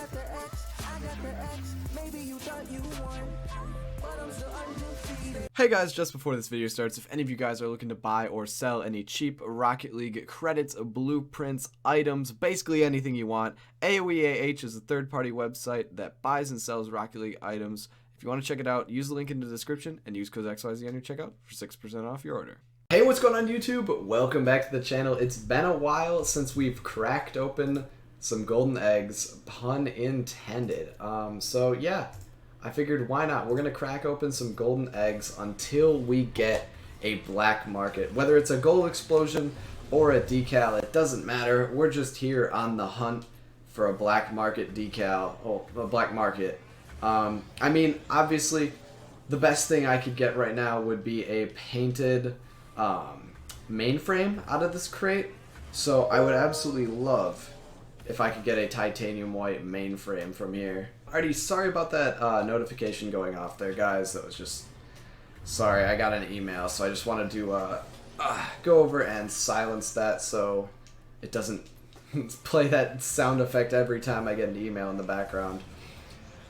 got the X, I got the X. Maybe you thought you won, but I'm still undefeated. Hey guys, just before this video starts, if any of you guys are looking to buy or sell any cheap Rocket League credits, blueprints, items, basically anything you want, AOEAH is a third-party website that buys and sells Rocket League items. If you want to check it out, use the link in the description and use code XYZ on your checkout for 6% off your order. Hey, what's going on YouTube? Welcome back to the channel. It's been a while since we've cracked open some golden eggs, pun intended. So yeah, I figured why not? We're gonna crack open some golden eggs until we get a black market. Whether it's a gold explosion or a decal, it doesn't matter. We're just here on the hunt for a black market decal. Oh, a black market. I mean, obviously, the best thing I could get right now would be a painted mainframe out of this crate. So I would absolutely love if I could get a titanium white mainframe from here. Alrighty, sorry about that notification going off there, guys. That was just... Sorry, I got an email, so I just wanted to go over and silence that so it doesn't play that sound effect every time I get an email in the background.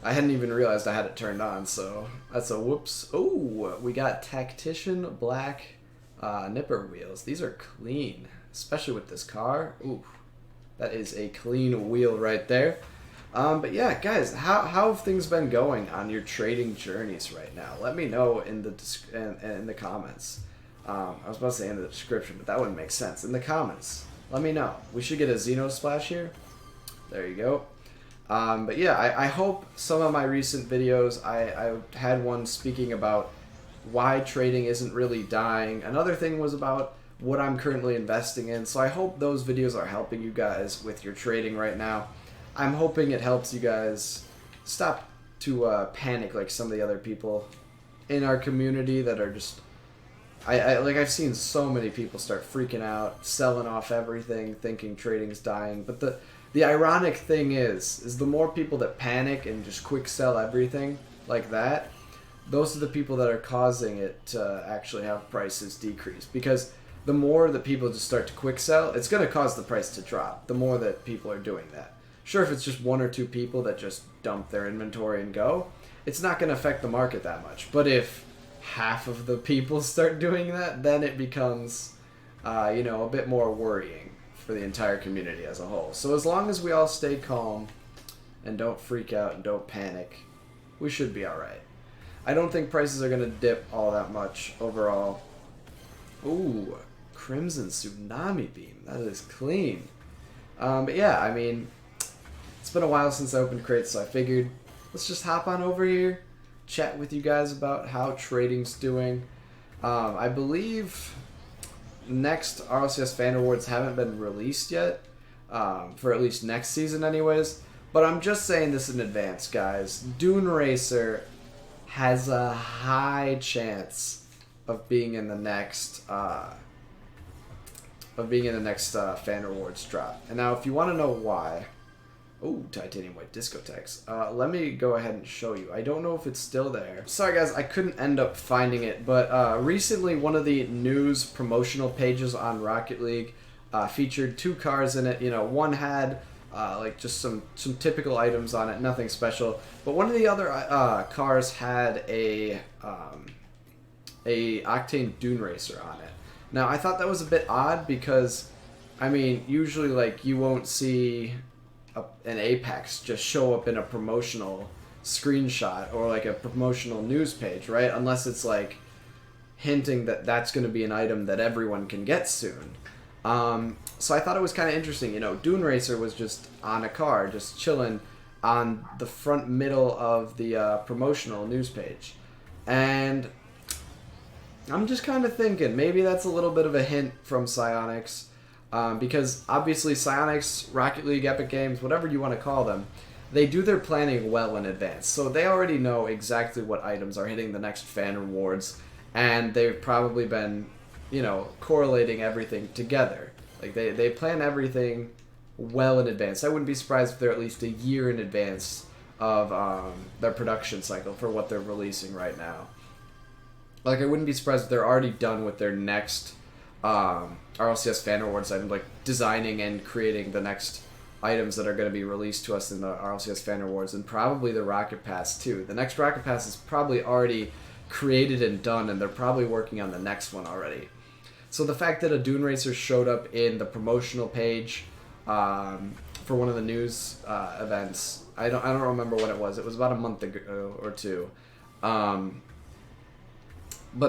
I hadn't even realized I had it turned on, so that's a whoops. Oh, we got Tactician Black nipper wheels. These are clean, especially with this car. Ooh, that is a clean wheel right there. But yeah, guys, how have things been going on your trading journeys right now? Let me know in the comments. I was about to say in the description, but that wouldn't make sense. In the comments, let me know. We should get a Xeno Splash here. There you go. But yeah, I hope some of my recent videos, I had one speaking about why trading isn't really dying. Another thing was about what I'm currently investing in. So I hope those videos are helping you guys with your trading right now. I'm hoping it helps you guys stop to panic like some of the other people in our community that are just... I've seen so many people start freaking out, selling off everything, thinking trading's dying. But the ironic thing is the more people that panic and just quick sell everything like that, those are the people that are causing it to actually have prices decrease. Because the more that people just start to quick sell, it's going to cause the price to drop. The more that people are doing that. Sure, if it's just one or two people that just dump their inventory and go, it's not going to affect the market that much. But if half of the people start doing that, then it becomes, a bit more worrying for the entire community as a whole. So as long as we all stay calm and don't freak out and don't panic, we should be all right. I don't think prices are going to dip all that much overall. Ooh, Crimson Tsunami Beam. That is clean. But yeah, I mean, it's been a while since I opened crates, so I figured let's just hop on over here, chat with you guys about how trading's doing. I believe next RLCS Fan Awards haven't been released yet, for at least next season anyways. But I'm just saying this in advance, guys. Dune Racer has a high chance of being in the next Fan Awards drop. And now, if you want to know why, oh, titanium white discotheques. Let me go ahead and show you. I don't know if it's still there. Sorry guys, I couldn't end up finding it, but recently one of the news promotional pages on Rocket League featured two cars in it. You know, one had like just some typical items on it, nothing special. But one of the other cars had a Octane Dune Racer on it. Now, I thought that was a bit odd because, I mean, usually like you won't see an Apex just show up in a promotional screenshot or like a promotional news page, right? Unless it's like hinting that that's going to be an item that everyone can get soon. So I thought it was kind of interesting. You know, Dune Racer was just on a car, just chilling on the front middle of the promotional news page. And I'm just kind of thinking maybe that's a little bit of a hint from Psyonix. Because obviously Psyonix, Rocket League, Epic Games, whatever you want to call them, they do their planning well in advance. So they already know exactly what items are hitting the next Fan Awards. And they've probably been, correlating everything together. Like they plan everything well in advance. I wouldn't be surprised if they're at least a year in advance of their production cycle for what they're releasing right now. Like, I wouldn't be surprised if they're already done with their next RLCS Fan Awards item, like designing and creating the next items that are going to be released to us in the RLCS Fan Rewards, and probably the Rocket Pass too. The next Rocket Pass is probably already created and done, and they're probably working on the next one already. So the fact that a Dune Racer showed up in the promotional page for one of the news events, I don't remember when it was. It was about a month ago or two. But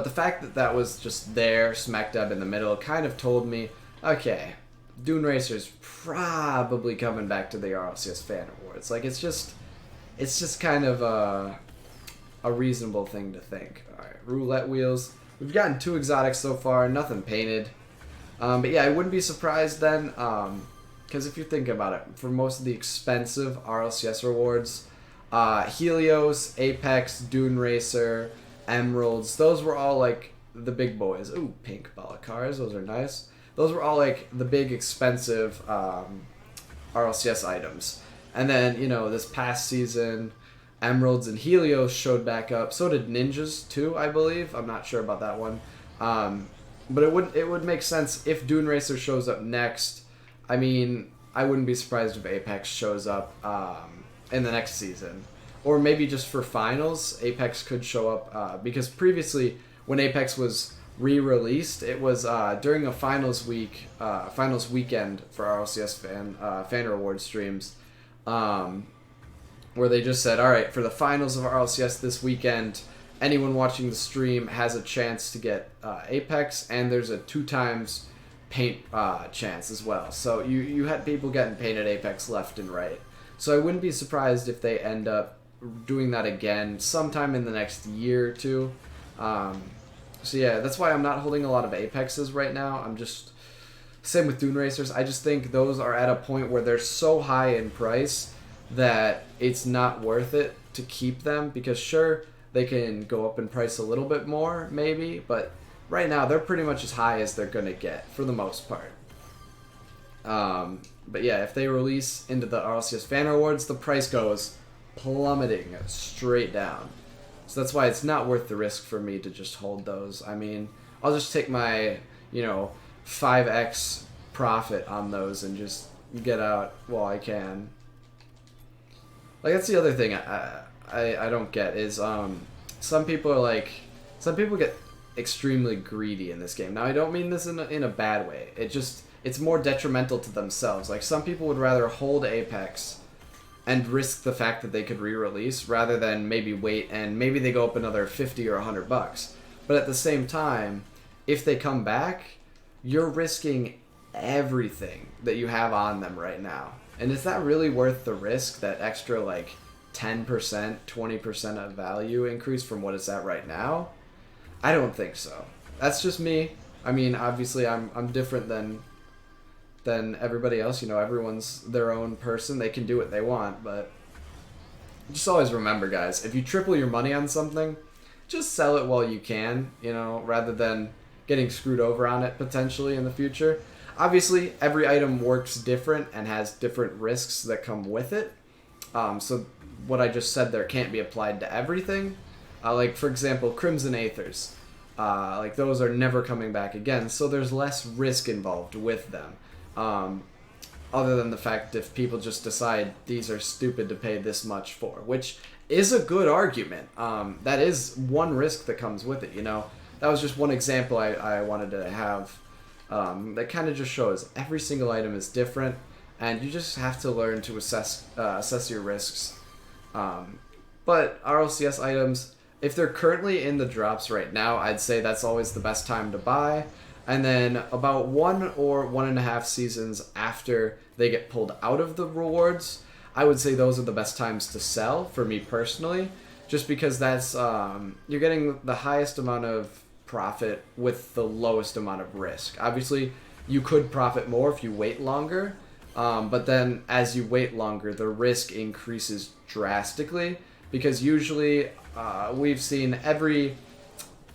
the fact that that was just there, smack dab in the middle, kind of told me, okay, Dune Racer's probably coming back to the RLCS Fan Awards. Like, it's just kind of a reasonable thing to think. All right, Roulette Wheels. We've gotten 2 exotics so far, nothing painted. But yeah, I wouldn't be surprised then, because if you think about it, for most of the expensive RLCS rewards, Helios, Apex, Dune Racer, Emeralds, those were all like the big boys. Ooh, pink Balakars, those are nice. Those were all like the big expensive RLCS items. And then, you know, this past season, Emeralds and Helios showed back up. So did Ninjas too, I believe. I'm not sure about that one. But it would make sense if Dune Racer shows up next. I mean, I wouldn't be surprised if Apex shows up in the next season. Or maybe just for finals, Apex could show up. Because previously, when Apex was re-released, it was during a finals weekend for RLCS fan reward streams, where they just said, all right, for the finals of RLCS this weekend, anyone watching the stream has a chance to get Apex, and there's a 2 times paint chance as well. So you had people getting painted Apex left and right. So I wouldn't be surprised if they end up doing that again sometime in the next year or two. So yeah, that's why I'm not holding a lot of Apexes right now. I'm just, same with Dune Racers, I just think those are at a point where they're so high in price that it's not worth it to keep them, because sure, they can go up in price a little bit more maybe, but right now they're pretty much as high as they're gonna get for the most part. But yeah, if they release into the RLCS Fan Awards, the price goes plummeting straight down. So that's why it's not worth the risk for me to just hold those. I mean, I'll just take my, 5x profit on those and just get out while I can. Like, that's the other thing I don't get is some people get extremely greedy in this game. Now, I don't mean this in a bad way. It's more detrimental to themselves. Like, some people would rather hold Apex and risk the fact that they could re-release rather than maybe wait and maybe they go up another 50 or $100. But at the same time, if they come back, you're risking everything that you have on them right now. And is that really worth the risk, that extra like 10%, 20% of value increase from what it's at right now? I don't think so. That's just me. I mean, obviously I'm different than everybody else. Everyone's their own person. They can do what they want, but just always remember, guys, if you triple your money on something, just sell it while you can, rather than getting screwed over on it potentially in the future. Obviously, every item works different and has different risks that come with it. So what I just said there can't be applied to everything. Like, for example, Crimson Aethers. Like, those are never coming back again, so there's less risk involved with them. Other than the fact if people just decide these are stupid to pay this much for, which is a good argument. That is one risk that comes with it, That was just one example I wanted to have. That kind of just shows every single item is different, and you just have to learn to assess your risks. But RLCS items, if they're currently in the drops right now, I'd say that's always the best time to buy. And then about 1 or 1.5 seasons after they get pulled out of the rewards, I would say those are the best times to sell for me personally, just because that's you're getting the highest amount of profit with the lowest amount of risk. Obviously, you could profit more if you wait longer, but then as you wait longer, the risk increases drastically, because usually we've seen every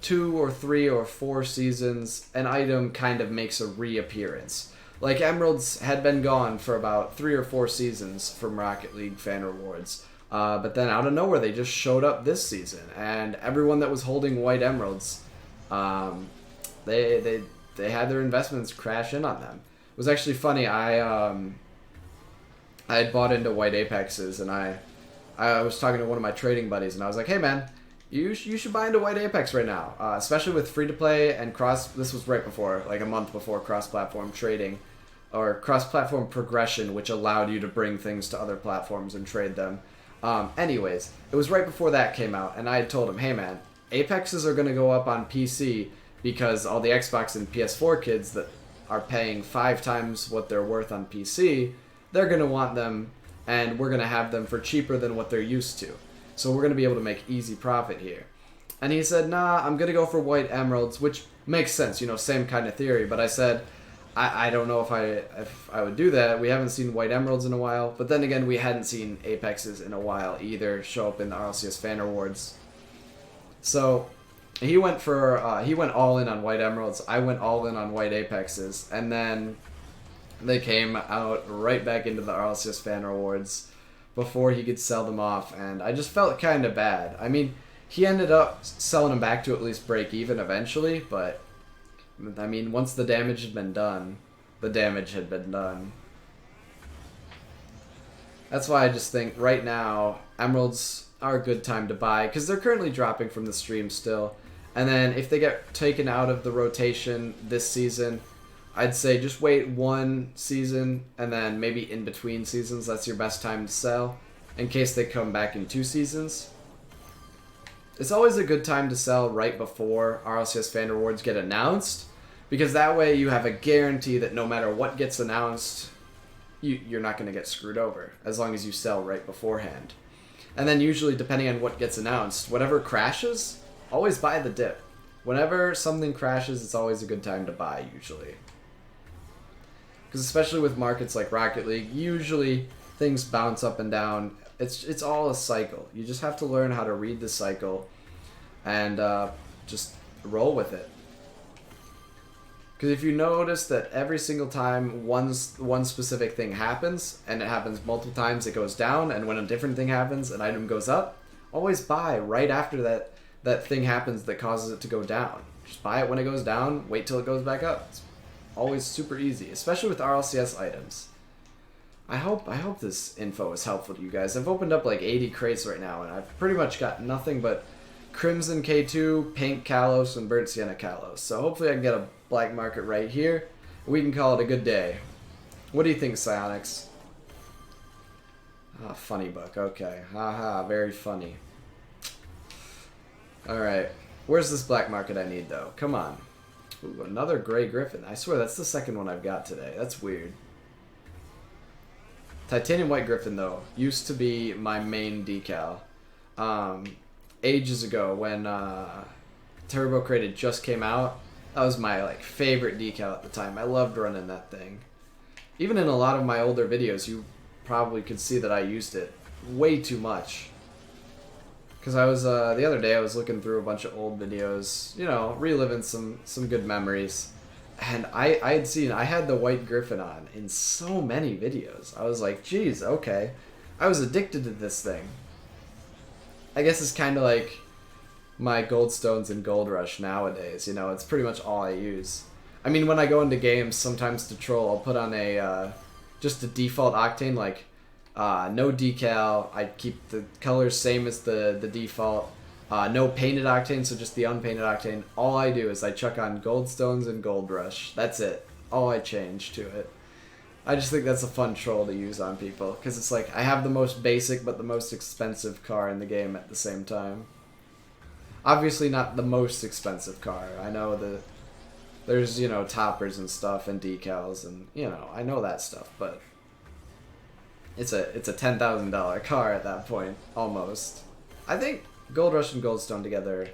2 or 3 or 4 seasons, an item kind of makes a reappearance. Like, Emeralds had been gone for about 3 or 4 seasons from Rocket League Fan Rewards. But then out of nowhere, they just showed up this season. And everyone that was holding white Emeralds, they had their investments crash in on them. It was actually funny. I had bought into white Apexes, and I was talking to one of my trading buddies, and I was like, hey man, you should buy into white Apex right now, especially with free to play and cross. This was right before, like a month before cross-platform trading, or cross-platform progression, which allowed you to bring things to other platforms and trade them. Anyways, it was right before that came out, and I had told him, hey man, Apexes are going to go up on PC because all the Xbox and PS4 kids that are paying 5 times what they're worth on PC, they're going to want them, and we're going to have them for cheaper than what they're used to. So we're going to be able to make easy profit here. And he said, nah, I'm going to go for white emeralds, which makes sense, you know, same kind of theory. But I said, I don't know if I would do that. We haven't seen white emeralds in a while. But then again, we hadn't seen Apexes in a while either show up in the RLCS fan rewards. So he went all in on white emeralds. I went all in on white Apexes. And then they came out right back into the RLCS fan rewards before he could sell them off, and I just felt kind of bad. I mean, he ended up selling them back to at least break even eventually, but I mean, once the damage had been done, the damage had been done. That's why I just think right now emeralds are a good time to buy, because they're currently dropping from the stream still. And then if they get taken out of the rotation this season, I'd say just wait one season, and then maybe in between seasons, that's your best time to sell, in case they come back in 2 seasons. It's always a good time to sell right before RLCS fan rewards get announced, because that way you have a guarantee that no matter what gets announced, you're not going to get screwed over, as long as you sell right beforehand. And then usually, depending on what gets announced, whatever crashes, always buy the dip. Whenever something crashes, it's always a good time to buy, usually. Because especially with markets like Rocket League, usually things bounce up and down. It's all a cycle. You just have to learn how to read the cycle and just roll with it. Because if you notice that every single time one specific thing happens, and it happens multiple times, it goes down, and when a different thing happens, an item goes up, always buy right after that thing happens that causes it to go down. Just buy it when it goes down, wait till it goes back up. It's always super easy, especially with RLCS items. I hope this info is helpful to you guys. I've opened up like 80 crates right now, and I've pretty much got nothing but Crimson K2, Pink Kalos, and Burnt Sienna Kalos. So hopefully I can get a black market right here. We can call it a good day. What do you think, Psionics? Ah, funny book. Okay. Haha, very funny. Alright. Where's this black market I need, though? Come on. Ooh, another gray griffin. I swear that's the second one I've got today. That's weird. Titanium white griffin, though, used to be my main decal. Ages ago, when Turbo Crated just came out, that was my favorite decal at the time. I loved running that thing. Even in a lot of my older videos, you probably could see that I used it way too much. Because I was, the other day I was looking through a bunch of old videos, you know, reliving some good memories. And I had the white griffin on in so many videos. I was like, geez, okay. I was addicted to this thing. I guess it's kind of like my goldstones and gold rush nowadays, you know, it's pretty much all I use. I mean, when I go into games, sometimes to troll, I'll put on just a default Octane, no decal. I keep the colors same as the default. No painted Octane, so just the unpainted Octane. All I do is I chuck on Goldstones and Gold Rush. That's it. All I change to it. I just think that's a fun troll to use on people, because it's like, I have the most basic but the most expensive car in the game at the same time. Obviously not the most expensive car. I know there's, you know, toppers and stuff and decals and, you know, I know that stuff, but it's a $10,000 car at that point, almost. I think Gold Rush and Goldstone together,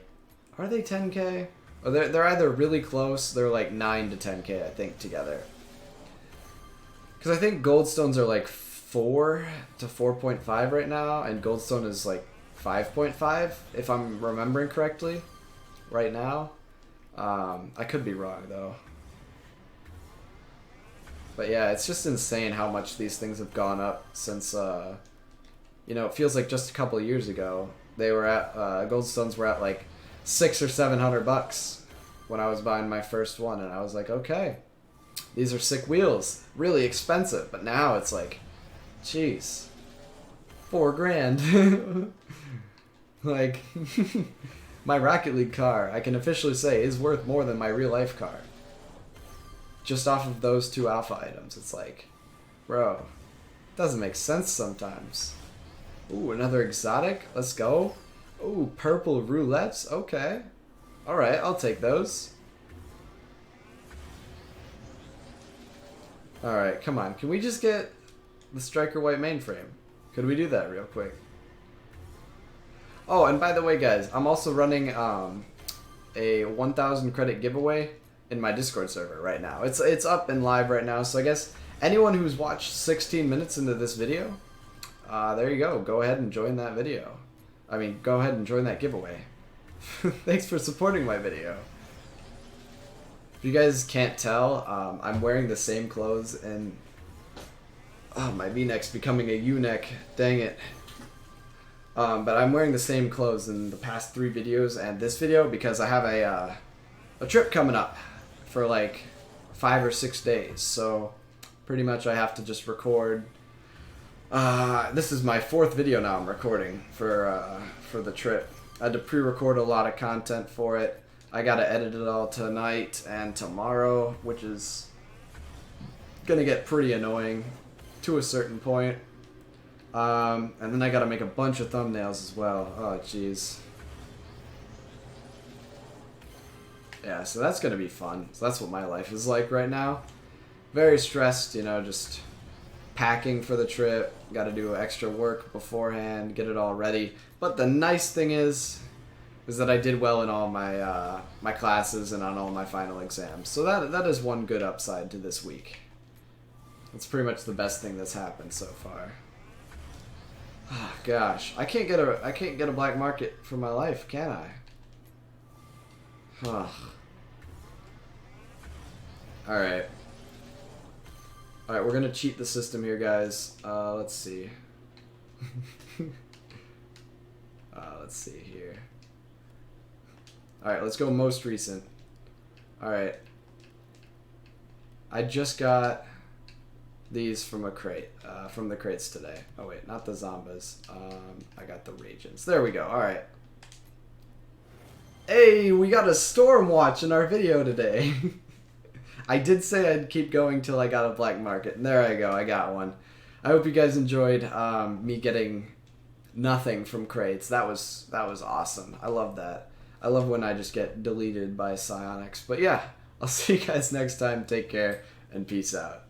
are they 10k? Or they're either really close, they're like 9 to 10k, I think, together. Because I think Goldstones are like 4 to 4.5 right now, and Goldstone is like 5.5, if I'm remembering correctly, right now. I could be wrong, though. But yeah, it's just insane how much these things have gone up since, you know, it feels like just a couple of years ago. They were at, Goldstones were at like $600 or $700 when I was buying my first one, and I was like, okay, these are sick wheels, really expensive. But now it's like Jeez. $4,000. Like, my Rocket League car, I can officially say, is worth more than my real life car. Just off of those 2 alpha items. It's like, bro, doesn't make sense sometimes. Ooh, another exotic. Let's go. Ooh, purple roulettes. Okay. Alright, I'll take those. Alright, come on. Can we just get the striker white mainframe? Could we do that real quick? Oh, and by the way, guys, I'm also running a 1,000 credit giveaway in my Discord server right now. It's up and live right now, so I guess anyone who's watched 16 minutes into this video, there you go. Go ahead and join that video. I mean, go ahead and join that giveaway. Thanks for supporting my video. If you guys can't tell, I'm wearing the same clothes and... Oh, my V-neck's becoming a U-neck. Dang it. But I'm wearing the same clothes in the past 3 videos and this video because I have a trip coming up for like 5 or 6 days. So pretty much I have to just record. This is my 4th video now I'm recording for the trip. I had to pre-record a lot of content for it. I gotta edit it all tonight and tomorrow, which is gonna get pretty annoying to a certain point. And then I gotta make a bunch of thumbnails as well. Oh, jeez. Yeah, so that's gonna be fun. So that's what my life is like right now. Very stressed, you know, just packing for the trip. Gotta do extra work beforehand, get it all ready. But the nice thing is that I did well in all my my classes and on all my final exams. So that is one good upside to this week. That's pretty much the best thing that's happened so far. Oh, gosh, I can't get a black market for my life, can I? Huh. All right, we're gonna cheat the system here, guys. Let's see. Let's see here. All right, let's go most recent. All right, I just got these from a crate, from the crates today. Oh wait, not the Zombas. I got the Ragents. There we go. All right. Hey, we got a storm watch in our video today. I did say I'd keep going till I got a black market, and there I go. I got one. I hope you guys enjoyed me getting nothing from crates. That was awesome. I love that. I love when I just get deleted by psionics. But yeah, I'll see you guys next time. Take care and peace out.